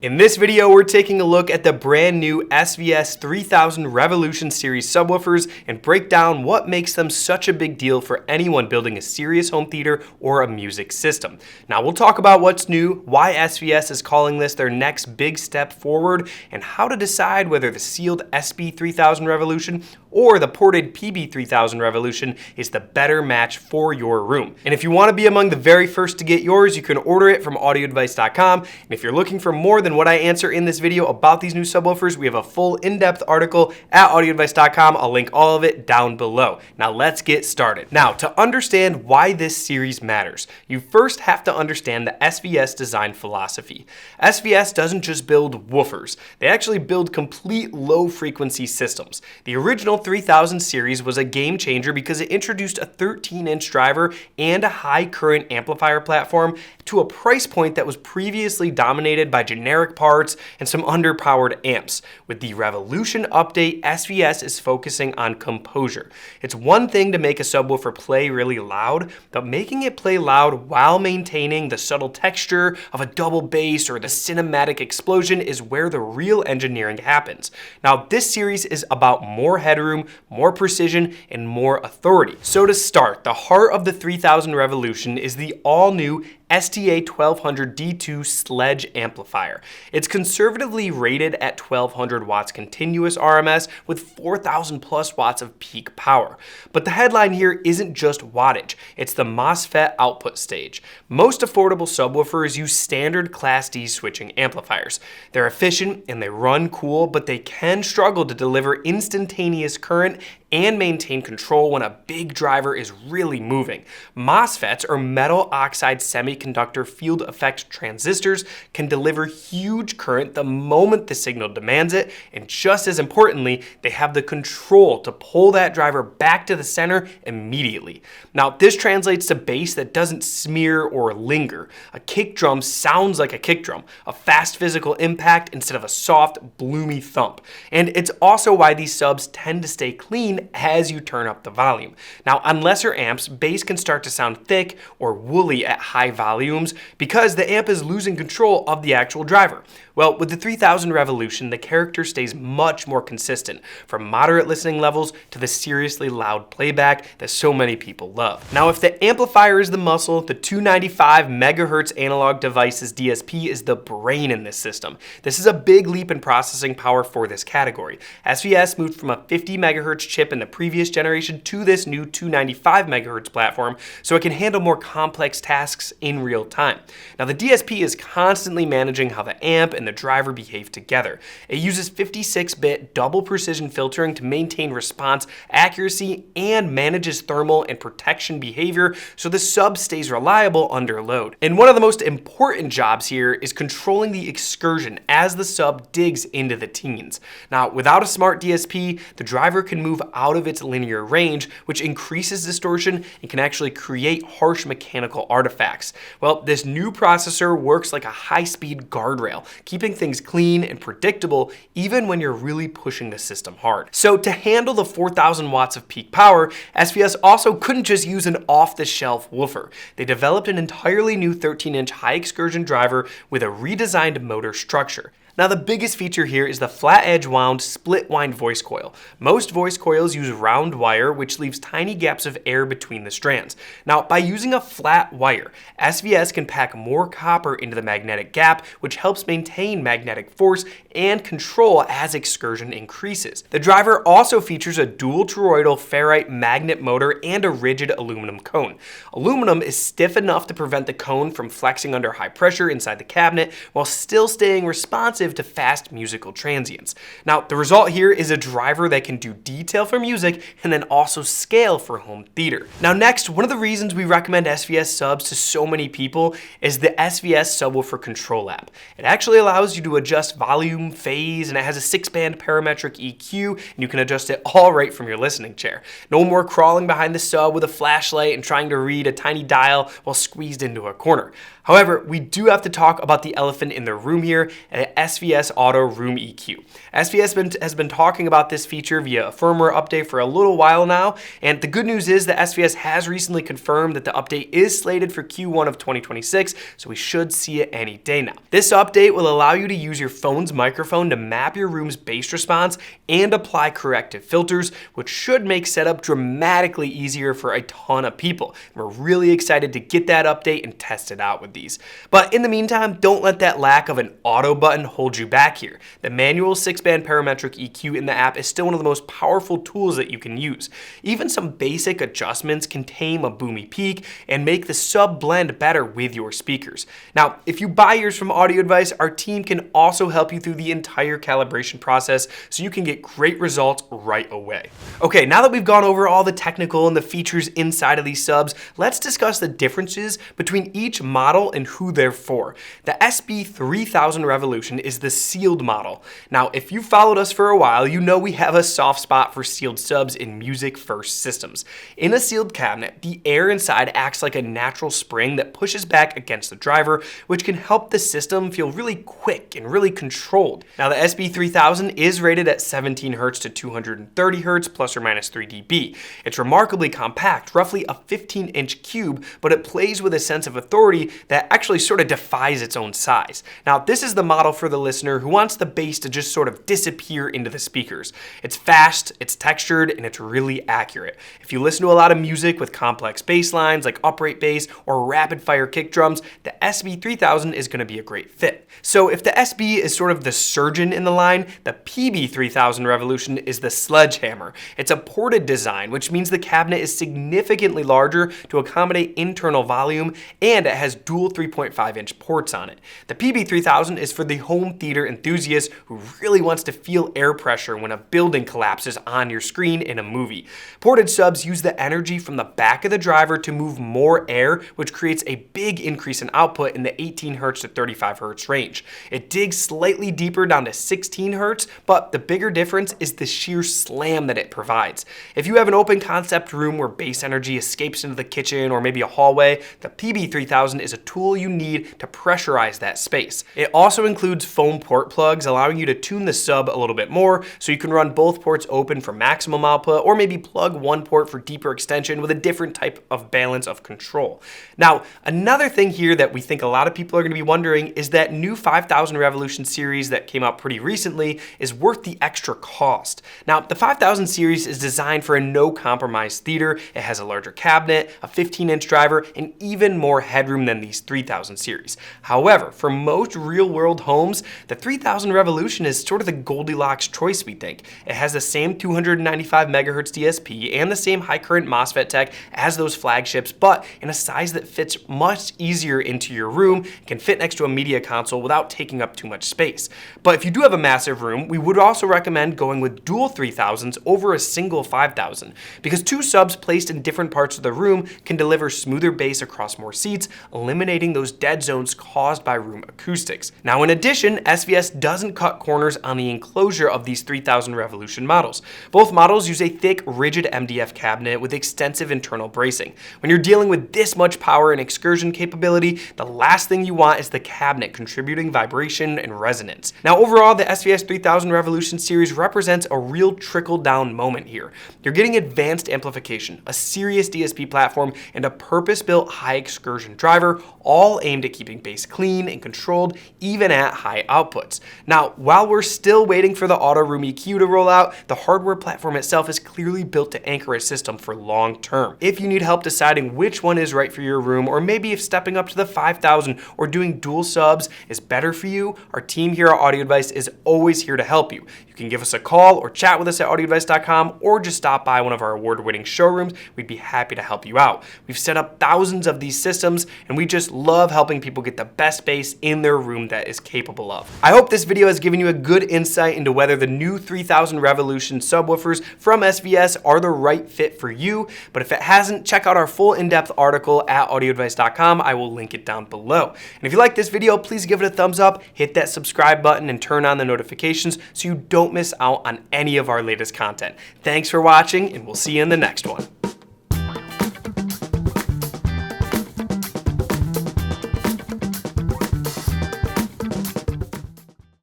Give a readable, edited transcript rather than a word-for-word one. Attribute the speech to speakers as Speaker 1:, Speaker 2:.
Speaker 1: In this video, we're taking a look at the brand new SVS 3000 Revolution series subwoofers and break down what makes them such a big deal for anyone building a serious home theater or a music system. Now we'll talk about what's new, why SVS is calling this their next big step forward, and how to decide whether the sealed SB 3000 Revolution or the ported PB 3000 Revolution is the better match for your room. And if you want to be among the very first to get yours, you can order it from audioadvice.com. And if you're looking for more than what I answer in this video about these new subwoofers, we have a full in-depth article at audioadvice.com. I'll link all of it down below. Now let's get started. Now, to understand why this series matters, you first have to understand the SVS design philosophy. SVS doesn't just build woofers, they actually build complete low-frequency systems. The original 3000 series was a game changer because it introduced a 13-inch driver and a high current amplifier platform to a price point that was previously dominated by generic parts and some underpowered amps. With the Revolution update, SVS is focusing on composure. It's one thing to make a subwoofer play really loud, but making it play loud while maintaining the subtle texture of a double bass or the cinematic explosion is where the real engineering happens. Now, this series is about more headroom, more precision, and more authority. So to start, the heart of the 3000 Revolution is the all-new STA 1200 D2 Sledge amplifier. It's conservatively rated at 1200 watts continuous RMS with 4000 plus watts of peak power. But the headline here isn't just wattage, it's the MOSFET output stage. Most affordable subwoofers use standard Class D switching amplifiers. They're efficient and they run cool, but they can struggle to deliver instantaneous current and maintain control when a big driver is really moving. MOSFETs, or metal oxide semiconductor field effect transistors, can deliver huge current the moment the signal demands it, and just as importantly, they have the control to pull that driver back to the center immediately. Now, this translates to bass that doesn't smear or linger. A kick drum sounds like a kick drum, a fast physical impact instead of a soft, bloomy thump. And it's also why these subs tend to stay clean as you turn up the volume. Now, on lesser amps, bass can start to sound thick or woolly at high volumes because the amp is losing control of the actual driver. Well, with the 3000 Revolution, the character stays much more consistent, from moderate listening levels to the seriously loud playback that so many people love. Now, if the amplifier is the muscle, the 295 MHz analog device's DSP is the brain in this system. This is a big leap in processing power for this category. SVS moved from a 50 MHz chip in the previous generation to this new 295 MHz platform, so it can handle more complex tasks in real time. Now, the DSP is constantly managing how the amp and the driver behave together. It uses 56-bit double precision filtering to maintain response accuracy and manages thermal and protection behavior so the sub stays reliable under load. And one of the most important jobs here is controlling the excursion as the sub digs into the teens. Now, without a smart DSP, the driver can move out of its linear range, which increases distortion and can actually create harsh mechanical artifacts. Well, this new processor works like a high-speed guardrail, keeping things clean and predictable even when you're really pushing the system hard. So to handle the 4000 watts of peak power, SVS also couldn't just use an off-the-shelf woofer. They developed an entirely new 13-inch high excursion driver with a redesigned motor structure. Now, the biggest feature here is the flat edge wound split wind voice coil. Most voice coils use round wire, which leaves tiny gaps of air between the strands. Now, by using a flat wire, SVS can pack more copper into the magnetic gap, which helps maintain magnetic force and control as excursion increases. The driver also features a dual toroidal ferrite magnet motor and a rigid aluminum cone. Aluminum is stiff enough to prevent the cone from flexing under high pressure inside the cabinet while still staying responsive to fast musical transients. Now, the result here is a driver that can do detail for music and then also scale for home theater. Now, next, one of the reasons we recommend SVS subs to so many people is the SVS Subwoofer Control app. It actually allows you to adjust volume, phase, and it has a 6-band parametric EQ, and you can adjust it all right from your listening chair. No more crawling behind the sub with a flashlight and trying to read a tiny dial while squeezed into a corner. However, we do have to talk about the elephant in the room here. SVS SVS Auto Room EQ. SVS has been talking about this feature via a firmware update for a little while now, and the good news is that SVS has recently confirmed that the update is slated for Q1 of 2026, so we should see it any day now. This update will allow you to use your phone's microphone to map your room's bass response and apply corrective filters, which should make setup dramatically easier for a ton of people. We're really excited to get that update and test it out with these. But in the meantime, don't let that lack of an auto button hold you back here. The manual 6-band parametric EQ in the app is still one of the most powerful tools that you can use. Even some basic adjustments can tame a boomy peak and make the sub blend better with your speakers. Now, if you buy yours from Audio Advice, our team can also help you through the entire calibration process so you can get great results right away. Okay, now that we've gone over all the technical and the features inside of these subs, let's discuss the differences between each model and who they're for. The SB3000 Revolution is the sealed model. Now, if you've followed us for a while, you know we have a soft spot for sealed subs in music-first systems. In a sealed cabinet, the air inside acts like a natural spring that pushes back against the driver, which can help the system feel really quick and really controlled. Now, the SB3000 is rated at 17 Hz to 230 Hz plus or minus 3 dB. It's remarkably compact, roughly a 15-inch cube, but it plays with a sense of authority that actually sort of defies its own size. Now, this is the model for the listener who wants the bass to just sort of disappear into the speakers. It's fast, it's textured, and it's really accurate. If you listen to a lot of music with complex bass lines like upright bass or rapid fire kick drums, the SB3000 is going to be a great fit. So if the SB is sort of the surgeon in the line, the PB3000 Revolution is the sledgehammer. It's a ported design, which means the cabinet is significantly larger to accommodate internal volume, and it has dual 3.5-inch ports on it. The PB3000 is for the home theater enthusiast who really wants to feel air pressure when a building collapses on your screen in a movie. Ported subs use the energy from the back of the driver to move more air, which creates a big increase in output in the 18 Hz to 35 Hz range. It digs slightly deeper down to 16 Hz, but the bigger difference is the sheer slam that it provides. If you have an open concept room where bass energy escapes into the kitchen or maybe a hallway, the PB3000 is a tool you need to pressurize that space. It also includes foam port plugs, allowing you to tune the sub a little bit more so you can run both ports open for maximum output, or maybe plug one port for deeper extension with a different type of balance of control. Now, another thing here that we think a lot of people are going to be wondering is that new 5000 Revolution series that came out pretty recently is worth the extra cost. Now, the 5000 series is designed for a no-compromise theater. It has a larger cabinet, a 15-inch driver, and even more headroom than these 3000 series. However, for most real-world homes, the 3000 Revolution is sort of the Goldilocks choice, we think. It has the same 295 MHz DSP and the same high current MOSFET tech as those flagships, but in a size that fits much easier into your room, can fit next to a media console without taking up too much space. But if you do have a massive room, we would also recommend going with dual 3000s over a single 5000, because two subs placed in different parts of the room can deliver smoother bass across more seats, eliminating those dead zones caused by room acoustics. Now, in addition, SVS doesn't cut corners on the enclosure of these 3000 Revolution models. Both models use a thick, rigid MDF cabinet with extensive internal bracing. When you're dealing with this much power and excursion capability, the last thing you want is the cabinet contributing vibration and resonance. Now, overall, the SVS 3000 Revolution series represents a real trickle-down moment here. You're getting advanced amplification, a serious DSP platform, and a purpose-built high excursion driver, all aimed at keeping bass clean and controlled even at high outputs. Now, while we're still waiting for the Auto Room EQ to roll out, the hardware platform itself is clearly built to anchor a system for long term. If you need help deciding which one is right for your room, or maybe if stepping up to the 5000 or doing dual subs is better for you, our team here at Audio Advice is always here to help you. You can give us a call or chat with us at audioadvice.com, or just stop by one of our award-winning showrooms. We'd be happy to help you out. We've set up thousands of these systems, and we just love helping people get the best bass in their room that is capable of. I hope this video has given you a good insight into whether the new 3000 Revolution subwoofers from SVS are the right fit for you, but if it hasn't, check out our full in-depth article at audioadvice.com. I will link it down below. And if you like this video, please give it a thumbs up, hit that subscribe button, and turn on the notifications so you don't miss out on any of our latest content. Thanks for watching, and we'll see you in the next one.